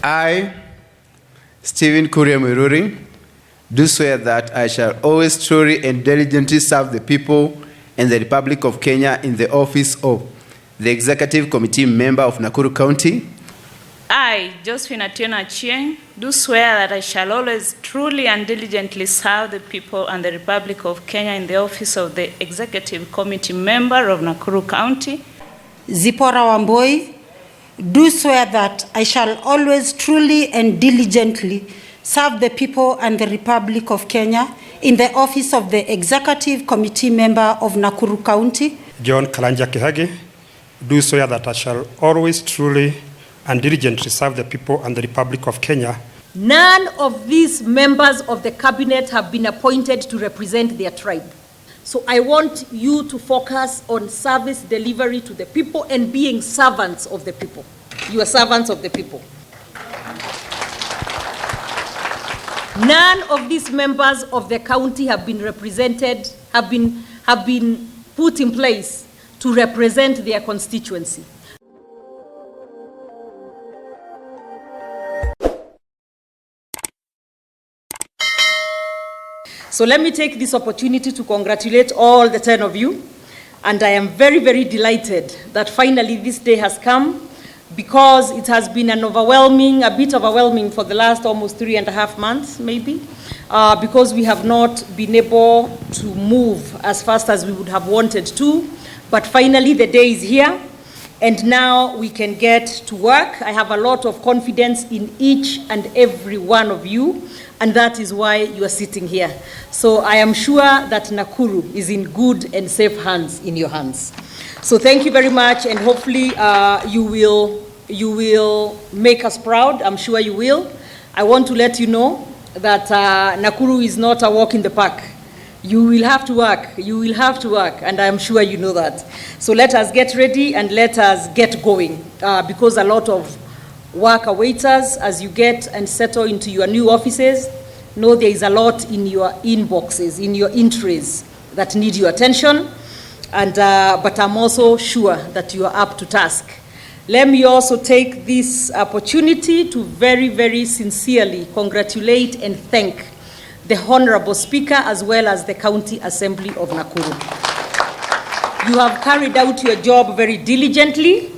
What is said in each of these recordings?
I, Stephen Kuria Miruri, do swear that I shall always truly and diligently serve the people and the Republic of Kenya in the office of the Executive Committee Member of Nakuru County. I, Josephine Atieno Achieng, do swear that I shall always truly and diligently serve the people and the Republic of Kenya in the office of the Executive Committee Member of Nakuru County. Zipporah Wamboi, do swear that I shall always truly and diligently serve the people and the Republic of Kenya in the office of the Executive Committee Member of Nakuru County. John Kalanja Kihage, do swear that I shall always truly and diligently serve the people and the Republic of Kenya. None of these members of the cabinet have been appointed to represent their tribe. So I want you to focus on service delivery to the people and being servants of the people. You are servants of the people. None of these members of the county have been represented, have been put in place to represent their constituency. So let me take this opportunity to congratulate all the 10 of you. And I am very, very delighted that finally this day has come, because it has been a bit overwhelming for the last almost 3.5 months, maybe, because we have not been able to move as fast as we would have wanted to. But finally the day is here, and now we can get to work. I have a lot of confidence in each and every one of you, and that is why you are sitting here. So I am sure that Nakuru is in good and safe hands in your hands. So thank you very much, and hopefully you will make us proud. I'm sure you will. I want to let you know that Nakuru is not a walk in the park. You will have to work. You will have to work, and I'm sure you know that. So let us get ready and let us get going, because a lot of work awaits us as you get and settle into your new offices. Know there is a lot in your inboxes, in your entries that need your attention, and but I'm also sure that you are up to task. Let me also take this opportunity to very, very sincerely congratulate and thank the Honorable Speaker as well as the County Assembly of Nakuru. You have carried out your job very diligently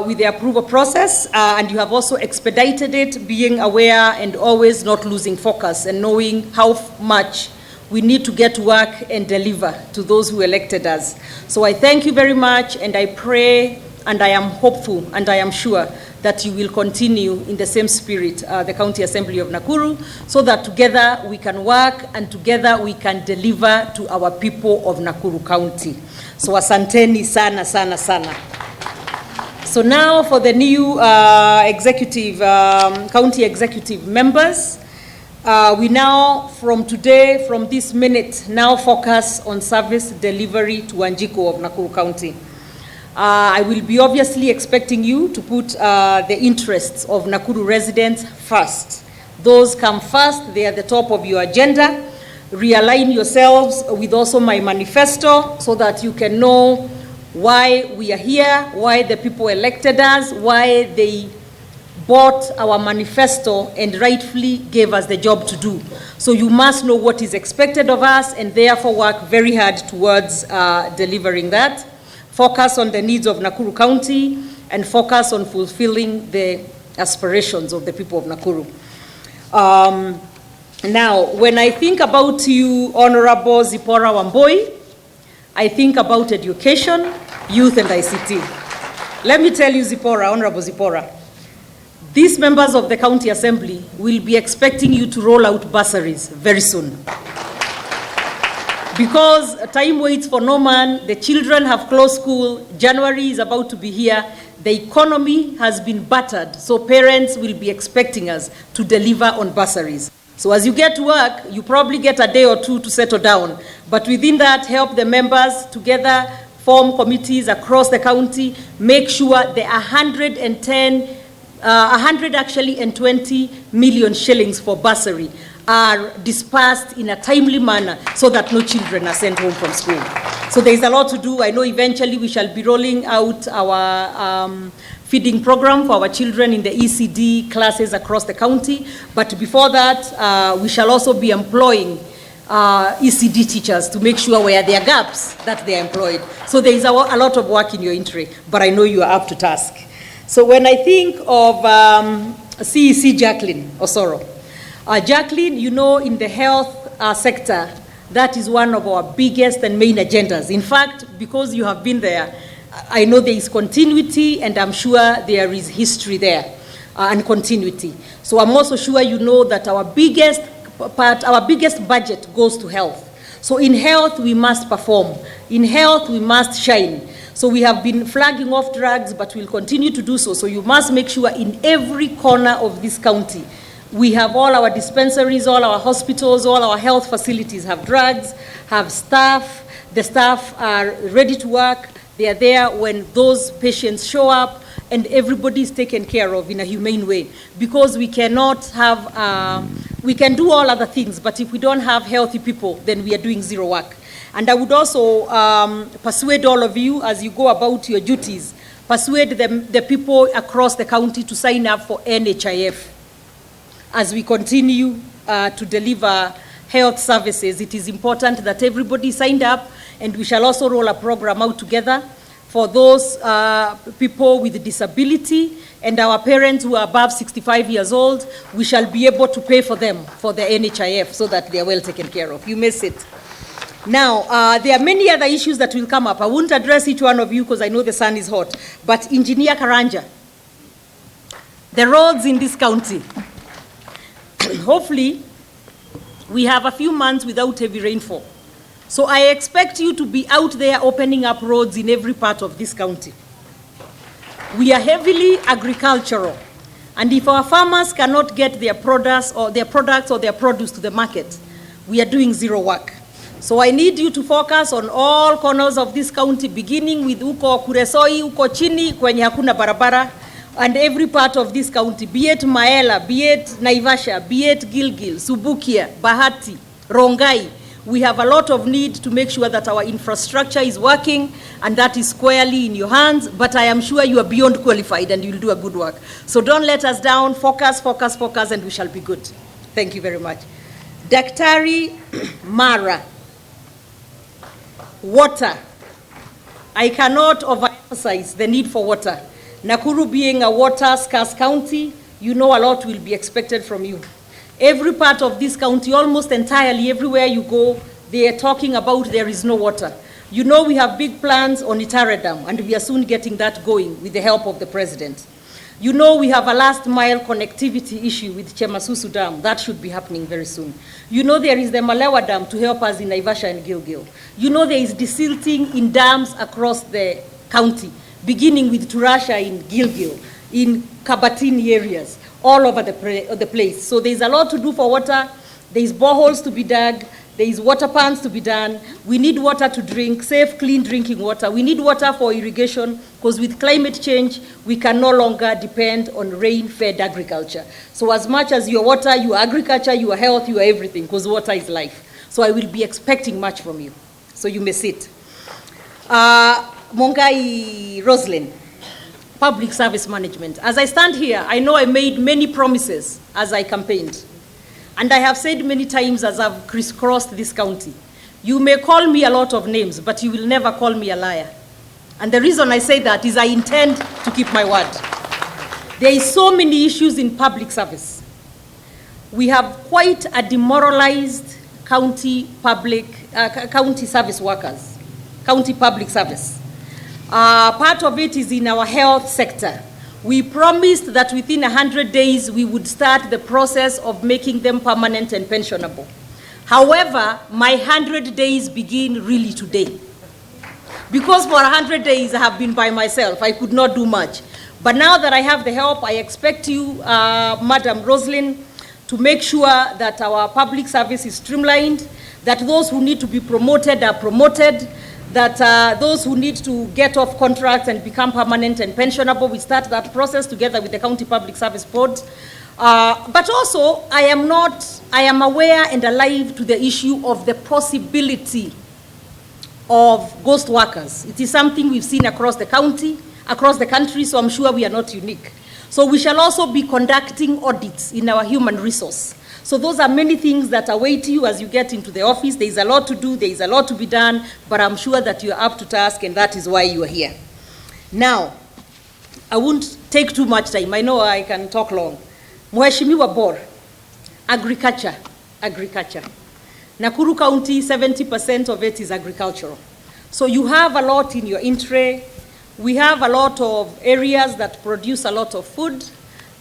with the approval process, and you have also expedited it, being aware and always not losing focus and knowing how much we need to get to work and deliver to those who elected us. So I thank you very much, and I pray and I am hopeful and I am sure that you will continue in the same spirit, the County Assembly of Nakuru, so that together we can work and together we can deliver to our people of Nakuru County. So asanteni sana, sana, sana. So now for the new county executive members, we now, from today, from this minute, now focus on service delivery to Wanjiko of Nakuru County. I will be obviously expecting you to put the interests of Nakuru residents first. Those come first, they are the top of your agenda. Realign yourselves with also my manifesto so that you can know why we are here, why the people elected us, why they bought our manifesto and rightfully gave us the job to do. So you must know what is expected of us and therefore work very hard towards delivering that. Focus on the needs of Nakuru County and focus on fulfilling the aspirations of the people of Nakuru. Now, when I think about you, Honorable Zipporah Wamboi, I think about education, youth, and ICT. Let me tell you, Zipporah, Honorable Zipporah, these members of the County Assembly will be expecting you to roll out bursaries very soon. Because time waits for no man, the children have closed school, January is about to be here, the economy has been battered, so parents will be expecting us to deliver on bursaries. So as you get to work, you probably get a day or two to settle down, but within that, help the members together, form committees across the county, make sure the 120 million shillings for bursary are dispersed in a timely manner so that no children are sent home from school. So there is a lot to do. I know eventually we shall be rolling out our feeding program for our children in the ECD classes across the county. But before that, we shall also be employing ECD teachers to make sure where there are gaps that they are employed. So there is a lot of work in your entry, but I know you are up to task. So when I think of CEC Jacqueline Osoro, Jacqueline, you know, in the health sector, that is one of our biggest and main agendas. In fact, because you have been there, I know there is continuity, and I'm sure there is history there and continuity. So I'm also sure you know that our biggest budget goes to health. So in health, we must perform. In health, we must shine. So we have been flagging off drugs, but we'll continue to do so. So you must make sure in every corner of this county, we have all our dispensaries, all our hospitals, all our health facilities have drugs, have staff. The staff are ready to work. They are there when those patients show up, and everybody is taken care of in a humane way. Because we cannot have, we can do all other things, but if we don't have healthy people, then we are doing zero work. And I would also persuade all of you as you go about your duties, persuade the people across the county to sign up for NHIF. As we continue to deliver health services, it is important that everybody signed up, and we shall also roll a program out together for those people with disability and our parents who are above 65 years old. We shall be able to pay for them for the NHIF so that they are well taken care of. You may sit. Now, there are many other issues that will come up. I won't address each one of you because I know the sun is hot. But Engineer Karanja, the roads in this county, hopefully, we have a few months without heavy rainfall. So I expect you to be out there opening up roads in every part of this county. We are heavily agricultural. And if our farmers cannot get their products or their produce to the market, we are doing zero work. So I need you to focus on all corners of this county, beginning with uko Kuresoi, uko chini, kwenye hakuna barabara, and every part of this county, be it Maela, be it Naivasha, be it Gilgil, Subukia, Bahati, Rongai. We have a lot of need to make sure that our infrastructure is working, and that is squarely in your hands, but I am sure you are beyond qualified and you'll do a good work. So don't let us down. Focus, focus, focus, and we shall be good. Thank you very much. Daktari Mara. Water. I cannot overemphasize the need for water. Nakuru being a water-scarce county, you know a lot will be expected from you. Every part of this county, almost entirely, everywhere you go, they are talking about there is no water. You know we have big plans on Itare Dam, and we are soon getting that going with the help of the president. You know we have a last-mile connectivity issue with Chemasusu Dam. That should be happening very soon. You know there is the Malewa Dam to help us in Naivasha and Gilgil. You know there is desilting in dams across the county, beginning with Turasha in Gilgil, in Kabatini areas, all over the place. So there's a lot to do for water. There's boreholes to be dug. There is water pans to be done. We need water to drink, safe, clean drinking water. We need water for irrigation, because with climate change, we can no longer depend on rain-fed agriculture. So as much as your water, your agriculture, your health, your everything, because water is life. So I will be expecting much from you. So you may sit. Mongai Roslyn, Public Service Management. As I stand here, I know I made many promises as I campaigned. And I have said many times as I've crisscrossed this county, you may call me a lot of names, but you will never call me a liar. And the reason I say that is I intend to keep my word. There is so many issues in public service. We have quite a demoralized county service workers, county public service. Part of it is in our health sector. We promised that within 100 days we would start the process of making them permanent and pensionable. However, my 100 days begin really today. Because for 100 days I have been by myself, I could not do much. But now that I have the help, I expect you, Madam Roslyn, to make sure that our public service is streamlined, that those who need to be promoted are promoted, that those who need to get off contracts and become permanent and pensionable, we start that process together with the County Public Service Board. But also, I am aware and alive to the issue of the possibility of ghost workers. It is something we've seen across the county, across the country, so I'm sure we are not unique. So we shall also be conducting audits in our human resource. So those are many things that await you as you get into the office. There is a lot to do, there is a lot to be done, but I'm sure that you are up to task, and that is why you are here. Now, I won't take too much time. I know I can talk long. Mheshimiwa Bor, agriculture. Nakuru County, 70% of it is agricultural. So you have a lot in your in-tray. We have a lot of areas that produce a lot of food,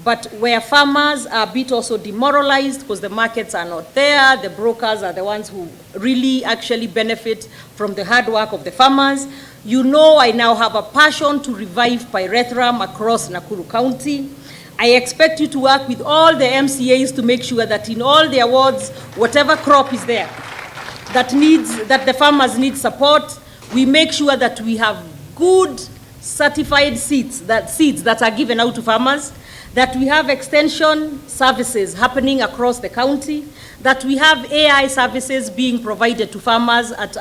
but where farmers are a bit also demoralized because the markets are not there, the brokers are the ones who really actually benefit from the hard work of the farmers. You know, I now have a passion to revive pyrethrum across Nakuru County. I expect you to work with all the MCAs to make sure that in all the awards, whatever crop is there that the farmers need support, we make sure that we have good certified seeds that are given out to farmers, that we have extension services happening across the county, that we have AI services being provided to farmers at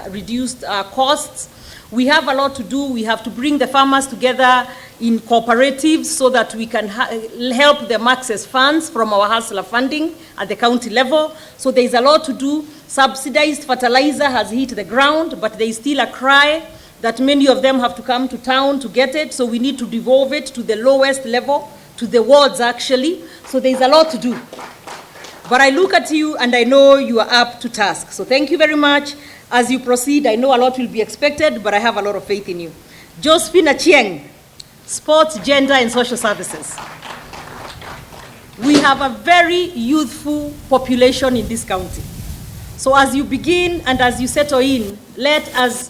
reduced costs. We have a lot to do. We have to bring the farmers together in cooperatives so that we can help them access funds from our hustler funding at the county level. So there's a lot to do. Subsidized fertilizer has hit the ground, but there is still a cry that many of them have to come to town to get it, so we need to devolve it to the lowest level, to the wards actually. So there's a lot to do. But I look at you and I know you are up to task. So thank you very much. As you proceed, I know a lot will be expected, but I have a lot of faith in you. Josephine Achieng, Sports, Gender and Social Services. We have a very youthful population in this county. So as you begin and as you settle in, let us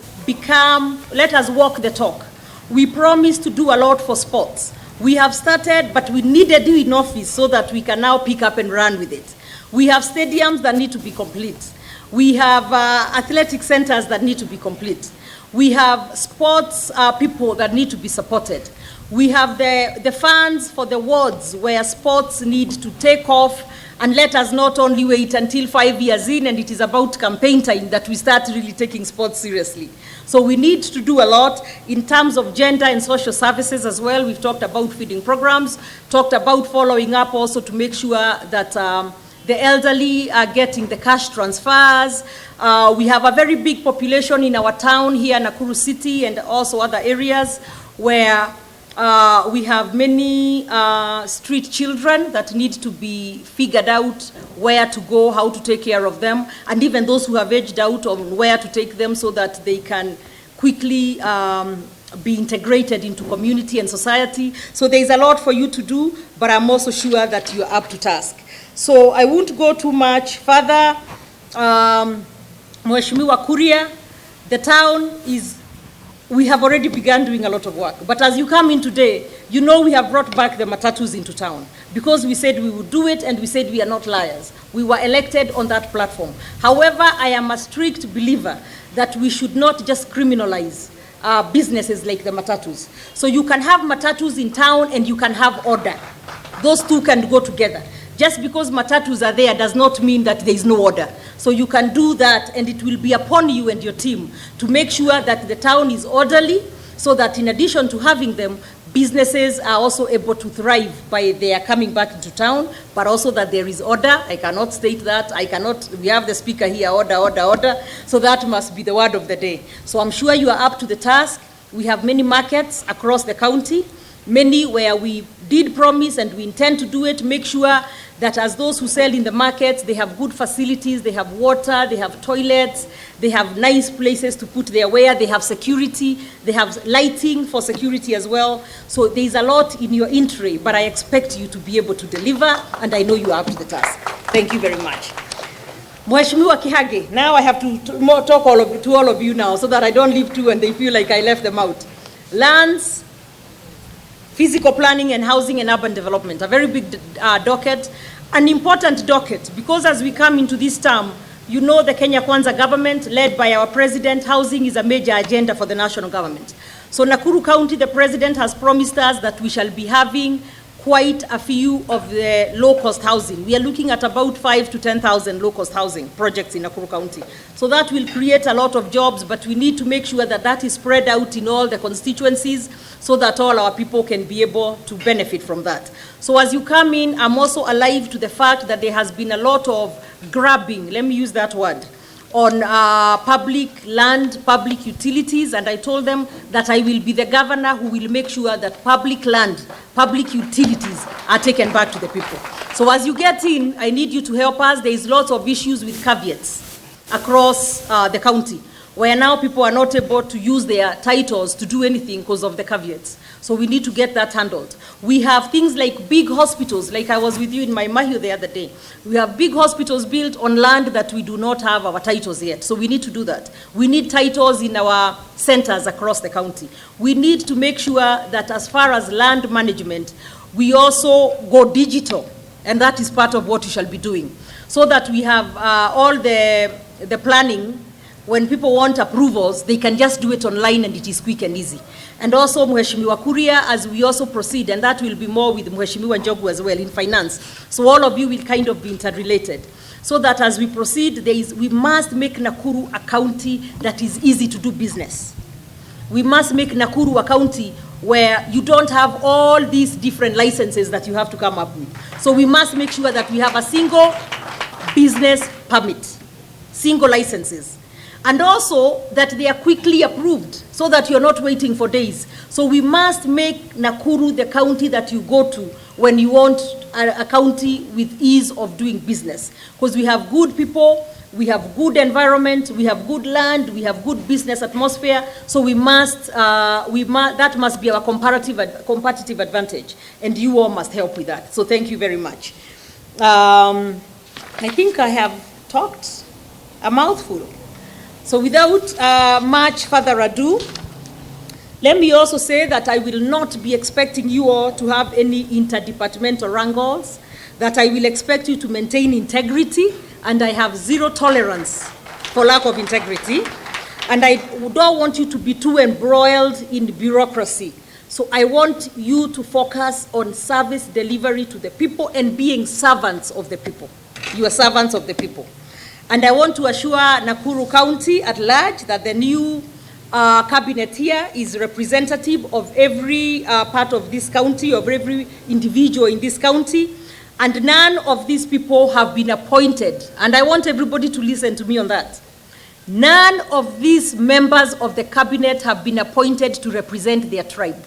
walk the talk. We promise to do a lot for sports. We have started, but we needed you in office so that we can now pick up and run with it. We have stadiums that need to be complete. We have athletic centers that need to be complete. We have sports people that need to be supported. We have the funds for the wards where sports need to take off, and let us not only wait until 5 years in and it is about campaign time that we start really taking sports seriously. So we need to do a lot in terms of gender and social services as well. We've talked about feeding programs, talked about following up also to make sure that the elderly are getting the cash transfers. We have a very big population in our town here, Nakuru City, and also other areas where we have many street children that need to be figured out where to go, how to take care of them, and even those who have aged out on where to take them so that they can quickly be integrated into community and society. So there's a lot for you to do, but I'm also sure that you're up to task. So I won't go too much further. Mheshimiwa Kuria, the town we have already begun doing a lot of work. But as you come in today, you know we have brought back the matatus into town because we said we would do it and we said we are not liars. We were elected on that platform. However, I am a strict believer that we should not just criminalize businesses like the matatus. So you can have matatus in town and you can have order. Those two can go together. Just because matatus are there does not mean that there is no order. So you can do that, and it will be upon you and your team to make sure that the town is orderly, so that in addition to having them, businesses are also able to thrive by their coming back into town, but also that there is order. I cannot state that. We have the speaker here, order, order, order. So that must be the word of the day. So I'm sure you are up to the task. We have many markets across the county, many where we did promise and we intend to do it, make sure that as those who sell in the markets, they have good facilities, they have water, they have toilets, they have nice places to put their wear, they have security, they have lighting for security as well. So there's a lot in your in-tray, but I expect you to be able to deliver, and I know you are up to the task. Thank you very much. Mheshimiwa Kihage, now I have to talk to all of you now so that I don't leave two and they feel like I left them out. Lands, physical planning and housing and urban development, a very big docket, an important docket, because as we come into this term, you know the Kenya Kwanza government, led by our president, housing is a major agenda for the national government. So Nakuru County, the president has promised us that we shall be having quite a few of the low-cost housing. We are looking at about 5,000 to 10,000 low-cost housing projects in Nakuru County. So that will create a lot of jobs, but we need to make sure that that is spread out in all the constituencies so that all our people can be able to benefit from that. So as you come in, I'm also alive to the fact that there has been a lot of grabbing, let me use that word, on public land, public utilities, and I told them that I will be the governor who will make sure that public land, public utilities are taken back to the people. So as you get in, I need you to help us. There is lots of issues with caveats across the county, where now people are not able to use their titles to do anything because of the caveats. So we need to get that handled. We have things like big hospitals, like I was with you in my Mahio the other day. We have big hospitals built on land that we do not have our titles yet. So we need to do that. We need titles in our centers across the county. We need to make sure that as far as land management, we also go digital. And that is part of what we shall be doing. So that we have all the planning. When people want approvals, they can just do it online and it is quick and easy. And also Mheshimiwa Kuria, as we also proceed, and that will be more with Mheshimiwa Njogu as well in finance. So all of you will kind of be interrelated. So that as we proceed, we must make Nakuru a county that is easy to do business. We must make Nakuru a county where you don't have all these different licenses that you have to come up with. So we must make sure that we have a single business permit, single licenses. And also that they are quickly approved so that you're not waiting for days. So we must make Nakuru the county that you go to when you want a county with ease of doing business. Because we have good people, we have good environment, we have good land, we have good business atmosphere. So that must be our competitive advantage. And you all must help with that. So thank you very much. I think I have talked a mouthful. So without much further ado, let me also say that I will not be expecting you all to have any interdepartmental wrangles, that I will expect you to maintain integrity, and I have zero tolerance for lack of integrity, and I don't want you to be too embroiled in bureaucracy. So I want you to focus on service delivery to the people and being servants of the people. You are servants of the people. And I want to assure Nakuru County at large that the new cabinet here is representative of every part of this county, of every individual in this county, and none of these people have been appointed. And I want everybody to listen to me on that. None of these members of the cabinet have been appointed to represent their tribe.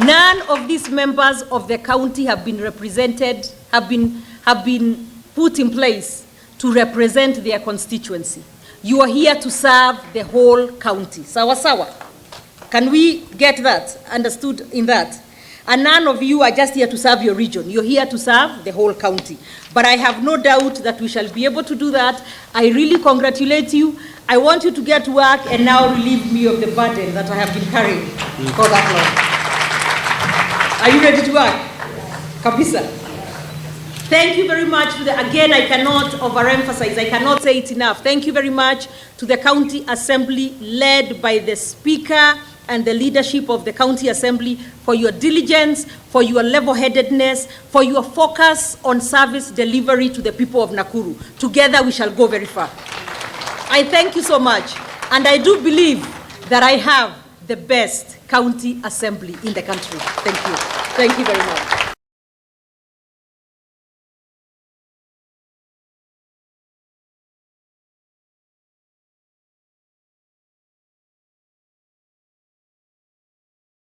None of these members of the county have been represented, have been put in place to represent their constituency. You are here to serve the whole county. Sawa sawa. Can we get that understood in that? And none of you are just here to serve your region. You're here to serve the whole county. But I have no doubt that we shall be able to do that. I really congratulate you. I want you to get to work and now relieve me of the burden that I have been carrying for that long. Are you ready to work? Kabisa. Thank you very much. Again, I cannot overemphasize, I cannot say it enough. Thank you very much to the County Assembly led by the Speaker and the leadership of the County Assembly for your diligence, for your level-headedness, for your focus on service delivery to the people of Nakuru. Together we shall go very far. I thank you so much. And I do believe that I have the best county assembly in the country. Thank you. Thank you very much.